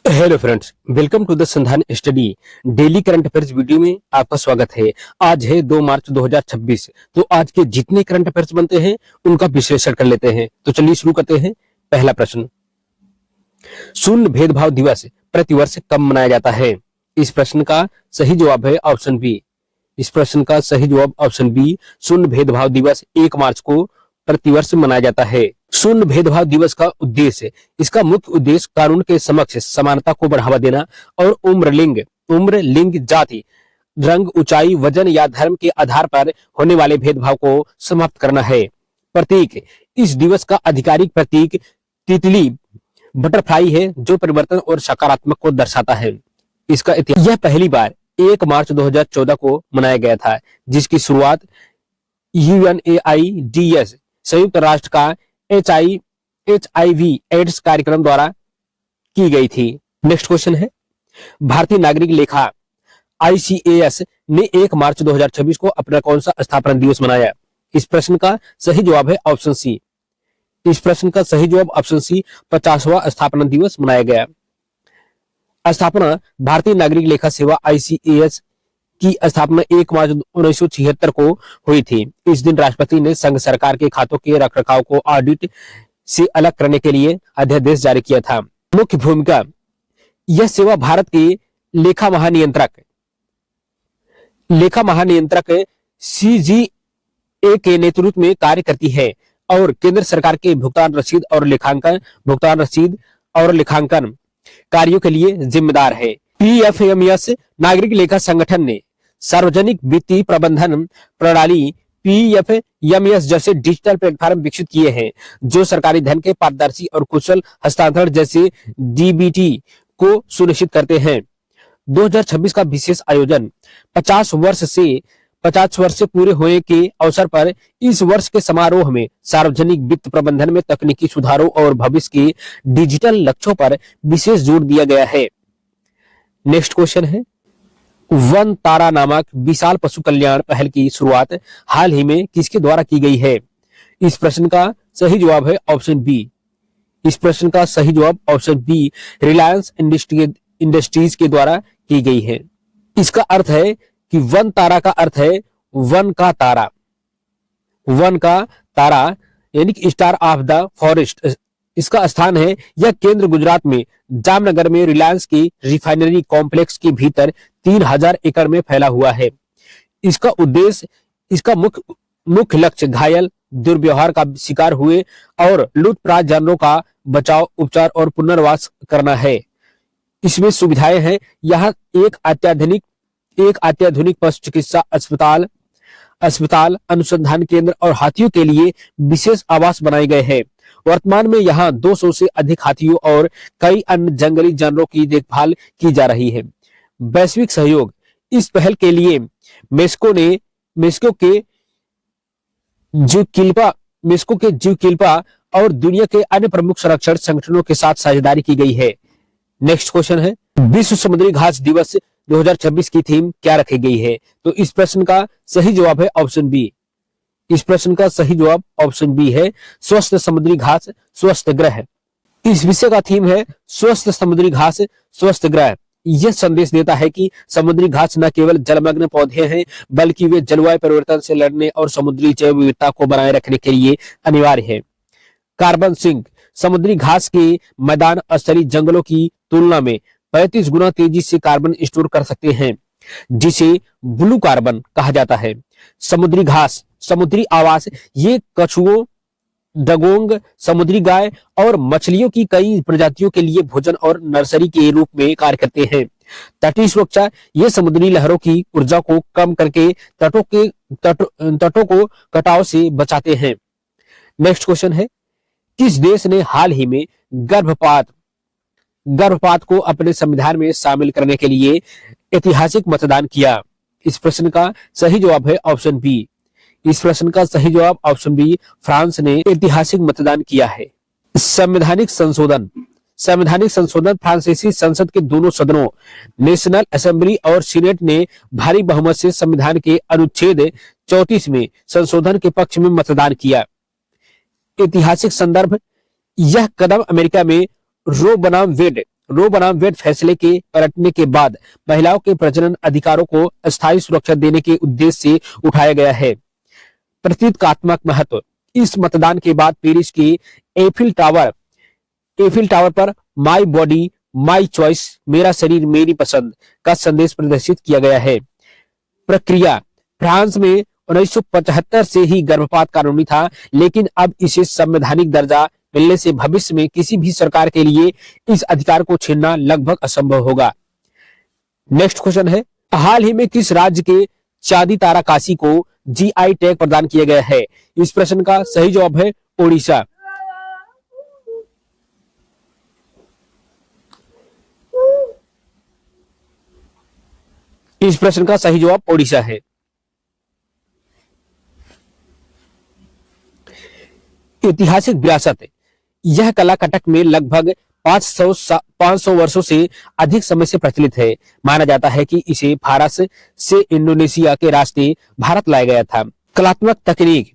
Hello friends, welcome to the Sandhan study daily current affairs video में आपका स्वागत है। आज है 2 मार्च 2026। तो आज के जितने करंट अफेयर्स बनते हैं उनका विश्लेषण कर लेते हैं। तो चलिए शुरू करते हैं। पहला प्रश्न, शून्य भेदभाव दिवस प्रतिवर्ष कब मनाया जाता है? इस प्रश्न का सही जवाब है ऑप्शन बी। इस प्रश्न का सही जवाब ऑप्शन बी, शून्य भेदभाव दिवस 1 मार्च को प्रतिवर्ष मनाया जाता है। शून्य भेदभाव दिवस का उद्देश्य, इसका मुख्य उद्देश्य कानून के समक्ष समानता को बढ़ावा देना और उम्र, लिंग, जाति, रंग, ऊंचाई, वजन या धर्म के आधार पर होने वाले भेदभाव को समाप्त करना है। प्रतीक, इस दिवस का आधिकारिक प्रतीक तितली बटरफ्लाई है जो परिवर्तन और सकारात्मक को दर्शाता है। इसका इतिहास, यह पहली बार 1 मार्च 2014 को मनाया गया था, जिसकी शुरुआत UNAIDS संयुक्त राष्ट्र का HIV एड्स कार्यक्रम द्वारा की गई थी। नेक्स्ट क्वेश्चन है, भारतीय नागरिक लेखा ICAS ने 1 मार्च 2026 को अपना कौन सा स्थापना दिवस मनाया? इस प्रश्न का सही जवाब है ऑप्शन सी। इस प्रश्न का सही जवाब ऑप्शन सी, 50वां स्थापना दिवस मनाया गया। स्थापना, भारतीय नागरिक लेखा सेवा ICAS की स्थापना 1 मार्च 1976 को हुई थी। इस दिन राष्ट्रपति ने संघ सरकार के खातों के रखरखाव को ऑडिट से अलग करने के लिए अध्यादेश जारी किया था। मुख्य भूमिका, यह सेवा भारत के लेखा महानियंत्रक CGA के नेतृत्व में कार्य करती है और केंद्र सरकार के भुगतान रसीद और लेखांकन कार्यों के लिए जिम्मेदार है। PFMS नागरिक लेखा संगठन ने सार्वजनिक वित्तीय प्रबंधन प्रणाली PFMS जैसे डिजिटल प्लेटफॉर्म विकसित किए हैं जो सरकारी धन के पारदर्शी और कुशल हस्तांतरण जैसे DBT को सुनिश्चित करते हैं। 2026 का विशेष आयोजन 50 वर्ष से पूरे होने के अवसर पर इस वर्ष के समारोह में सार्वजनिक वित्त प्रबंधन में तकनीकी सुधारों और भविष्य के डिजिटल लक्ष्यों पर विशेष जोर दिया गया है। नेक्स्ट क्वेश्चन है, वन तारा नामक विशाल पशु कल्याण पहल की शुरुआत हाल ही में किसके द्वारा की गई है? इस प्रश्न का सही जवाब है ऑप्शन बी। इस प्रश्न का सही जवाब ऑप्शन बी, रिलायंस इंडस्ट्रीज के द्वारा की गई है। इसका अर्थ है कि वन तारा का अर्थ है वन का तारा यानी कि स्टार ऑफ द फॉरेस्ट। इसका स्थान है, यह केंद्र गुजरात में जामनगर में रिलायंस की रिफाइनरी कॉम्प्लेक्स के भीतर 3000 एकड़ में फैला हुआ है। इसका मुख्य लक्ष्य घायल, दुर्व्यवहार का शिकार हुए और लूटपाट जानवरों का बचाव, उपचार और पुनर्वास करना है। इसमें सुविधाएं हैं, यहाँ एक अत्याधुनिक पशु चिकित्सा अस्पताल, अनुसंधान केंद्र और हाथियों के लिए विशेष आवास बनाए गए हैं। वर्तमान में यहाँ 200 से अधिक हाथियों और कई अन्य जंगली जानवरों की देखभाल की जा रही है। वैश्विक सहयोग, इस पहल के लिए मेक्सिको के ज़ूकिल्पा और दुनिया के अन्य प्रमुख संरक्षण संगठनों के साथ साझेदारी की गई है। नेक्स्ट क्वेश्चन है, विश्व समुद्री घास दिवस 2026 की थीम क्या रखी गई है? तो इस प्रश्न का सही जवाब है ऑप्शन बी। इस प्रश्न का सही जवाब ऑप्शन बी है, स्वस्थ समुद्री घास स्वस्थ ग्रह। इस विषय का थीम है स्वस्थ समुद्री घास स्वस्थ ग्रह। यह संदेश देता है कि समुद्री घास न केवल जलमग्न पौधे हैं बल्कि वे जलवायु परिवर्तन से लड़ने और समुद्री जैव विविधता को बनाए रखने के लिए अनिवार्य है। कार्बन सिंक, समुद्री घास के मैदान स्थलीय जंगलों की तुलना में 35 गुना तेजी से कार्बन स्टोर कर सकते हैं, जिसे ब्लू कार्बन कहा जाता है। समुद्री घास, समुद्री आवास, ये कछुओं, डगोंग, समुद्री गाय और मछलियों की कई प्रजातियों के लिए भोजन और नर्सरी के रूप में कार्य करते हैं। तटीय सुरक्षा, ये समुद्री लहरों की ऊर्जा को कम करके तटों को कटाव से बचाते हैं। नेक्स्ट क्वेश्चन है, किस देश ने हाल ही में गर्भपात को अपने संविधान में शामिल करने के लिए ऐतिहासिक मतदान किया? इस प्रश्न का सही जवाब है ऑप्शन बी। इस प्रश्न का सही जवाब ऑप्शन बी, फ्रांस ने ऐतिहासिक मतदान किया है। संवैधानिक संशोधन फ्रांसीसी संसद के दोनों सदनों नेशनल असेंबली और सीनेट ने भारी बहुमत से संविधान के अनुच्छेद 34 में संशोधन के पक्ष में मतदान किया। ऐतिहासिक संदर्भ, यह कदम अमेरिका में रो बनाम रो बनाम वेड फैसले के पलटने के बाद महिलाओं के प्रजनन अधिकारों को अस्थायी सुरक्षा देने के उद्देश्य से उठाया गया है। प्रतीकात्मक महत्व, इस मतदान के बाद पेरिस के एफिल टावर पर माई बॉडी माई चॉइस, मेरा शरीर मेरी पसंद का संदेश प्रदर्शित किया गया है। प्रक्रिया, फ्रांस में 1975 से ही गर्भपात कानूनी था, लेकिन अब इसे संवैधानिक दर्जा मिलने से भविष्य में किसी भी सरकार के लिए इस अधिकार को छीनना लगभग असंभव होगा। नेक्स्ट क्वेश्चन है, हाल ही में किस राज्य के चांदी ताराकाशी को जीआई टैग प्रदान किया गया है? इस प्रश्न का सही जवाब है ओडिशा। इस प्रश्न का सही जवाब ओडिशा है। ऐतिहासिक विरासत, यह कला कटक में लगभग 500 वर्षों से अधिक समय से प्रचलित है। माना जाता है कि इसे भारत से इंडोनेशिया के रास्ते भारत लाया गया था। कलात्मक तकनीक,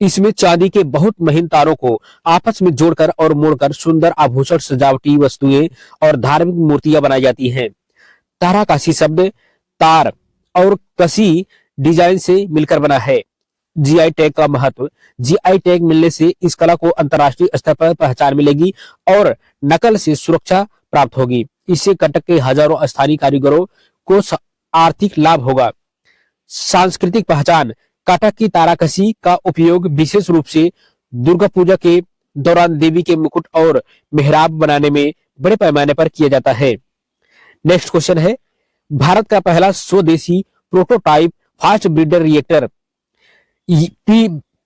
इसमें चांदी के बहुत महीन तारों को आपस में जोड़कर और मोड़कर सुंदर आभूषण, सजावटी वस्तुएं और धार्मिक मूर्तियां बनाई जाती हैं। ताराकाशी शब्द तार और कसी डिजाइन से मिलकर बना है। जीआई टैग का महत्व, जीआई टैग मिलने से इस कला को अंतर्राष्ट्रीय स्तर पर पहचान मिलेगी और नकल से सुरक्षा प्राप्त होगी। इससे कटक के हजारों स्थानीय कारीगरों को आर्थिक लाभ होगा। सांस्कृतिक पहचान, कटक की ताराकसी का उपयोग विशेष रूप से दुर्गा पूजा के दौरान देवी के मुकुट और मेहराब बनाने में बड़े पैमाने पर किया जाता है। नेक्स्ट क्वेश्चन है, भारत का पहला स्वदेशी prototype fast breeder reactor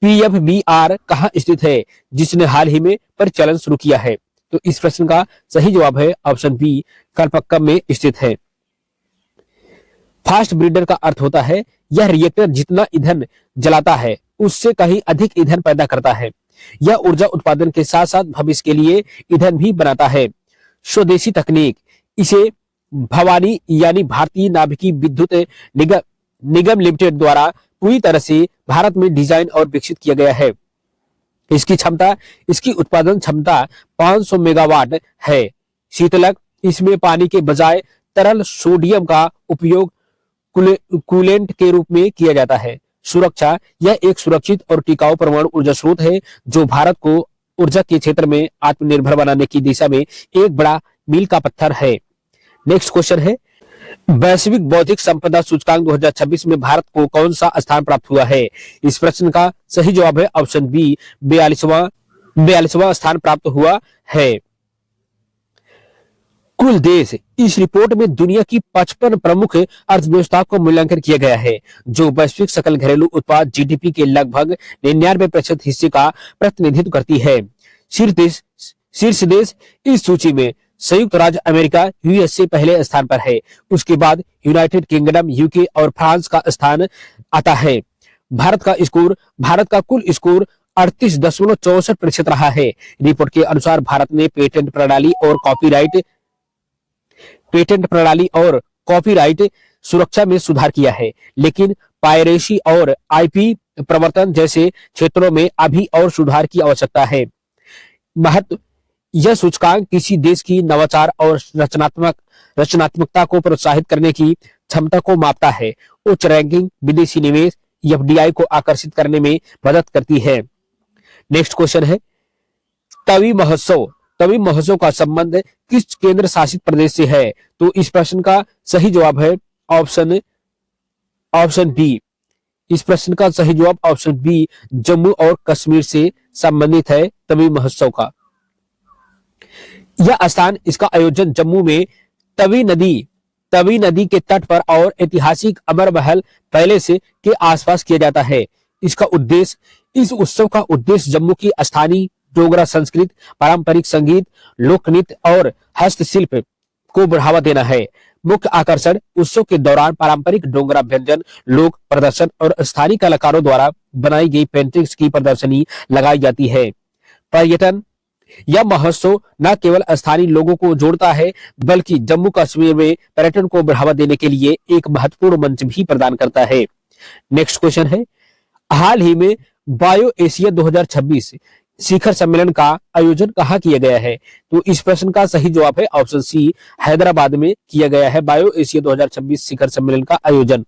PFBR कहां स्थित है, जिसने हाल ही में परिचालन शुरू किया है? तो इस प्रश्न का सही जवाब है ऑप्शन बी, कलपक्कम में स्थित है। फास्ट ब्रीडर का अर्थ होता है यह रिएक्टर जितना ईंधन जलाता है उससे कहीं अधिक ईंधन पैदा करता है। यह ऊर्जा उत्पादन के साथ साथ भविष्य के लिए ईंधन भी बनाता है। स्वदेशी तकनीक, इसे भवानी यानी भारतीय नाभिकीय विद्युत निगम लिमिटेड द्वारा पूरी तरह से भारत में डिजाइन और विकसित किया गया है। इसकी उत्पादन क्षमता 500 मेगावाट है। शीतलक, इसमें पानी के बजाय तरल सोडियम का उपयोग कूलेंट के रूप में किया जाता है। सुरक्षा, यह एक सुरक्षित और टिकाऊ परमाणु ऊर्जा स्रोत है जो भारत को ऊर्जा के क्षेत्र में आत्मनिर्भर बनाने की दिशा में एक बड़ा मील का पत्थर है। नेक्स्ट क्वेश्चन है, वैश्विक बौद्धिक संपदा सूचकांक 2026 में भारत को कौन सा स्थान प्राप्त हुआ है? इस प्रश्न का सही जवाब है ऑप्शन बी, 42वां स्थान प्राप्त हुआ है। कुल देश, इस रिपोर्ट में दुनिया की 55 प्रमुख अर्थव्यवस्थाओं को मूल्यांकन किया गया है जो वैश्विक सकल घरेलू उत्पाद जीडीपी के लगभग 99% हिस्से का प्रतिनिधित्व करती है। शीर्ष देश इस सूची में संयुक्त राज्य अमेरिका यूएसए पहले स्थान पर है। उसके बाद यूनाइटेड किंगडम, यूके और फ्रांस का स्थान आता है। भारत का कुल स्कोर 38.64% रहा है। रिपोर्ट के अनुसार भारत ने पेटेंट प्रणाली और कॉपीराइट सुरक्षा में सुधार किया है, लेकिन पायरेसी और आईपी प्रवर्तन जैसे क्षेत्रों में अभी और सुधार की आवश्यकता है। यह सूचकांक किसी देश की नवाचार और रचनात्मकता को प्रोत्साहित करने की क्षमता को मापता है। उच्च रैंकिंग विदेशी निवेश एफडीआई को आकर्षित करने में मदद करती है। नेक्स्ट क्वेश्चन है, तवी महोत्सव का संबंध किस केंद्र शासित प्रदेश से है? तो इस प्रश्न का सही जवाब है ऑप्शन बी। इस प्रश्न का सही जवाब ऑप्शन बी, जम्मू और कश्मीर से संबंधित है तवी महोत्सव का। यह स्थान, इसका आयोजन जम्मू में तवी नदी के तट पर और ऐतिहासिक अमर महल पैलेस के आसपास किया जाता है। इस उत्सव का उद्देश्य जम्मू की स्थानीय डोगरा संस्कृति, पारंपरिक संगीत, लोक नृत्य और हस्तशिल्प को बढ़ावा देना है। मुख्य आकर्षण, उत्सव के दौरान पारंपरिक डोगरा व्यंजन, लोक प्रदर्शन और स्थानीय कलाकारों द्वारा बनाई गई पेंटिंग्स की प्रदर्शनी लगाई जाती है। पर्यटन, यह महोत्सव न केवल स्थानीय लोगों को जोड़ता है बल्कि जम्मू कश्मीर में पर्यटन को बढ़ावा देने के लिए एक महत्वपूर्ण मंच भी प्रदान करता है। नेक्स्ट क्वेश्चन है, हाल ही में बायो एशिया 2026 शिखर सम्मेलन का आयोजन कहाँ किया गया है? तो इस प्रश्न का सही जवाब है ऑप्शन सी, हैदराबाद में किया गया है बायो एशिया 2026 शिखर सम्मेलन का आयोजन।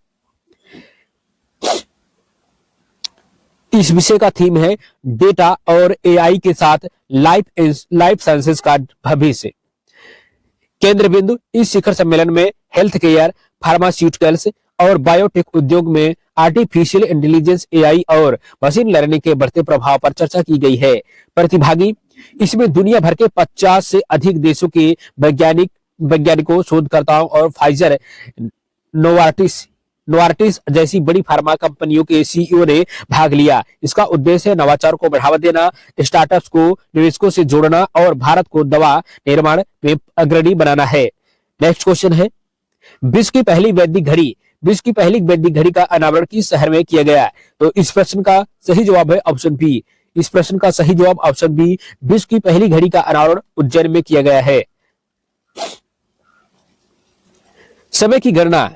इस विषय का थीम है डेटा और एआई के साथ लाइफ साइंसेज का भविष्य। केंद्र बिंदु इस शिखर सम्मेलन में हेल्थ केयर, फार्मास्यूटिकल्स और बायोटेक उद्योग में आर्टिफिशियल इंटेलिजेंस, एआई और मशीन लर्निंग के बढ़ते प्रभाव पर चर्चा की गई है। प्रतिभागी इसमें दुनिया भर के 50 से अधिक देशों के वैज्ञानिकों, शोधकर्ताओं और फाइजर, नोवार्टिस जैसी बड़ी फार्मा कंपनियों के सीईओ ने भाग लिया। इसका उद्देश्य नवाचार को बढ़ावा देना, स्टार्टअप्स को निवेशकों से जोड़ना और भारत को दवा निर्माण में अग्रणी बनाना है। नेक्स्ट क्वेश्चन है, विश्व की पहली वैदिक घड़ी का अनावरण किस शहर में किया गया? तो इस प्रश्न का सही जवाब है ऑप्शन बी। इस प्रश्न का सही जवाब ऑप्शन बी, विश्व की पहली घड़ी का अनावरण उज्जैन में किया गया है। समय की गणना,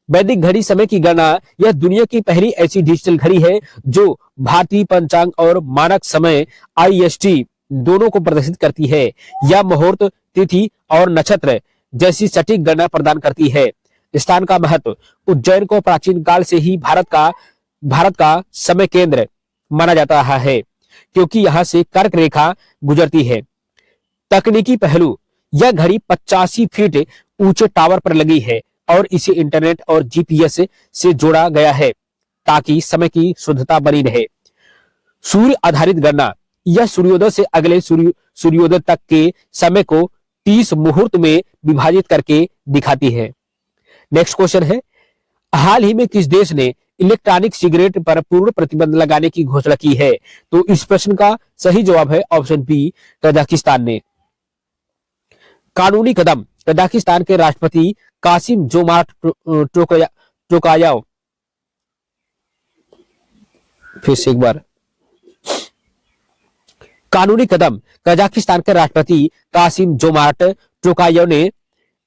वैदिक घड़ी समय की गणना यह दुनिया की पहली ऐसी डिजिटल घड़ी है जो भारतीय पंचांग और मानक समय IST दोनों को प्रदर्शित करती है। यह मुहूर्त, तिथि और नक्षत्र जैसी सटीक गणना प्रदान करती है। स्थान का महत्व, उज्जैन को प्राचीन काल से ही भारत का समय केंद्र माना जाता रहा है क्योंकि यहां से कर्क रेखा गुजरती है। तकनीकी पहलू, यह घड़ी 85 फीट ऊंचे टावर पर लगी है और इसे इंटरनेट और GPS से जोड़ा गया है ताकि समय की शुद्धता बनी रहे। सूर्य आधारित गणना, यह सूर्योदय से अगले सूर्योदय तक के समय को 30 मुहूर्त में विभाजित करके दिखाती है। नेक्स्ट क्वेश्चन है, हाल ही में किस देश ने इलेक्ट्रॉनिक सिगरेट पर पूर्ण प्रतिबंध लगाने की घोषणा की है? तो इस प्रश्न का सही जवाब है ऑप्शन बी, कजाकिस्तान ने। कानूनी कदम, कजाकिस्तान के राष्ट्रपति कासिम जोमार्ट टोकायव, फिर से एक बार, कानूनी कदम, कजाकिस्तान के राष्ट्रपति कासिम जोमार्ट टोकायव ने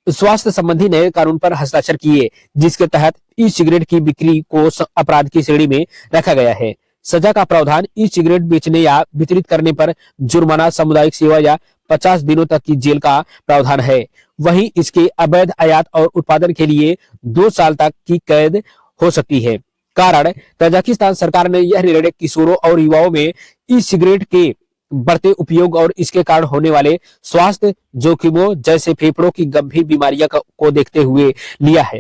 स्वास्थ्य संबंधी नए कानून पर हस्ताक्षर किए जिसके तहत ई सिगरेट की बिक्री को अपराध की श्रेणी में रखा गया है। सजा का प्रावधान, ई सिगरेट बेचने या वितरित करने पर जुर्माना, सामुदायिक सेवा या 50 दिनों तक की जेल का प्रावधान है। वहीं इसके अवैध आयात और उत्पादन के लिए 2 साल तक की कैद हो सकती है। कारण, कजाकिस्तान सरकार ने यह निर्णय किशोरों और युवाओं में ई सिगरेट के बढ़ते उपयोग और इसके कारण होने वाले स्वास्थ्य जोखिमों जैसे फेफड़ों की गंभीर बीमारियां को देखते हुए लिया है।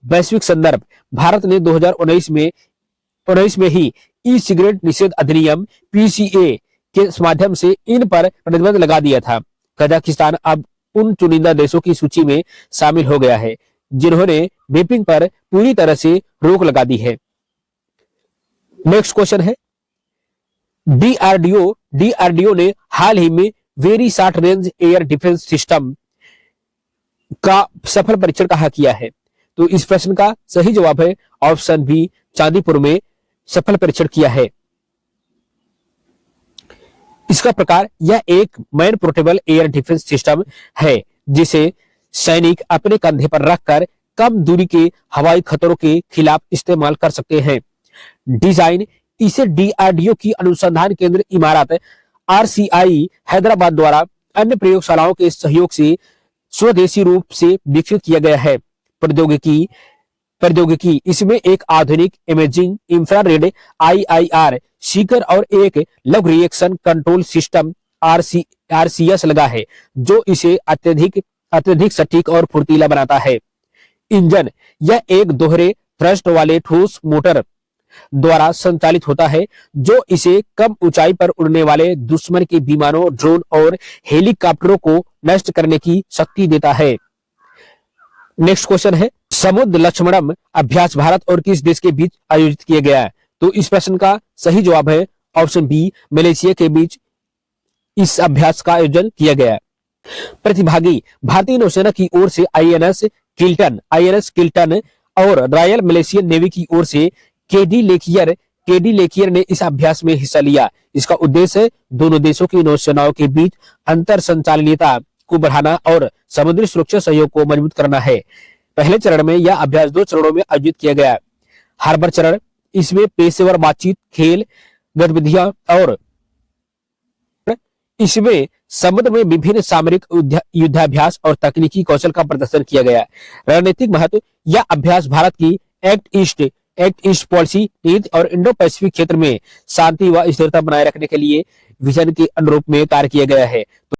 वैश्विक संदर्भ, भारत ने 2019 में ही ई सिगरेट निषेध अधिनियम PCA के माध्यम से इन पर प्रतिबंध लगा दिया था। कजाकिस्तान अब उन चुनिंदा देशों की सूची में शामिल हो गया है जिन्होंने वेपिंग पर पूरी तरह से रोक लगा दी है। नेक्स्ट क्वेश्चन है, DRDO ने हाल ही में very short range air defence system का सफल परीक्षण कहां किया है? तो इस प्रश्न का सही जवाब है ऑप्शन बी, चांदीपुर में सफल परीक्षण किया है। इसका प्रकार, यह एक man portable air defence system है जिसे सैनिक अपने कंधे पर रखकर कम दूरी के हवाई खतरों के खिलाफ इस्तेमाल कर सकते हैं। डिजाइन, इसे DRDO की अनुसंधान केंद्र इमारत RCI हैदराबाद द्वारा अन्य प्रयोगशालाओं के सहयोग से स्वदेशी रूप से विकसित किया गया है। प्रौद्योगिकी, इसमें एक आधुनिक इमेजिंग इंफ्रारेड IIR सीकर और एक log reaction control system RCS लगा है जो इसे अत्यधिक सटीक और फुर्तीला बनाता है। इंजन, यह एक दोहरे थ्रस्ट वाले ठोस मोटर द्वारा संचालित होता है जो इसे कम ऊंचाई पर उड़ने वाले दुश्मन के विमानों, ड्रोन और हेलीकॉप्टरों को नष्ट करने की शक्ति देता है। नेक्स्ट क्वेश्चन है, समुद्र लक्ष्मणम अभ्यास भारत और किस देश के बीच आयोजित किया गया है? तो इस प्रश्न का सही जवाब है ऑप्शन बी, मलेशिया के बीच इस अभ्यास का आयोजन किया गया है। प्रतिभागी, भारतीय नौसेना की ओर से INS किल्टन और रॉयल मलेशियन नेवी की ओर से केडी लेकियर ने इस अभ्यास में हिस्सा लिया। इसका उद्देश्य दोनों देशों की नौसेनाओं के बीच अंतर संचालनीयता को बढ़ाना और समुद्री सुरक्षा सहयोग को मजबूत करना है। पहले चरण में यह अभ्यास 2 चरणों में आयोजित किया गया। हार्बर चरण, इसमें पेशेवर बातचीत, खेल गतिविधियां और इसमें समुद्र में विभिन्न सामरिक युद्धाभ्यास और तकनीकी कौशल का प्रदर्शन किया गया। रणनीतिक महत्व, यह अभ्यास भारत की एक्ट ईस्ट पॉलिसी नीति और इंडो पैसिफिक क्षेत्र में शांति व स्थिरता बनाए रखने के लिए विजन के अनुरूप में कार्य किया गया है।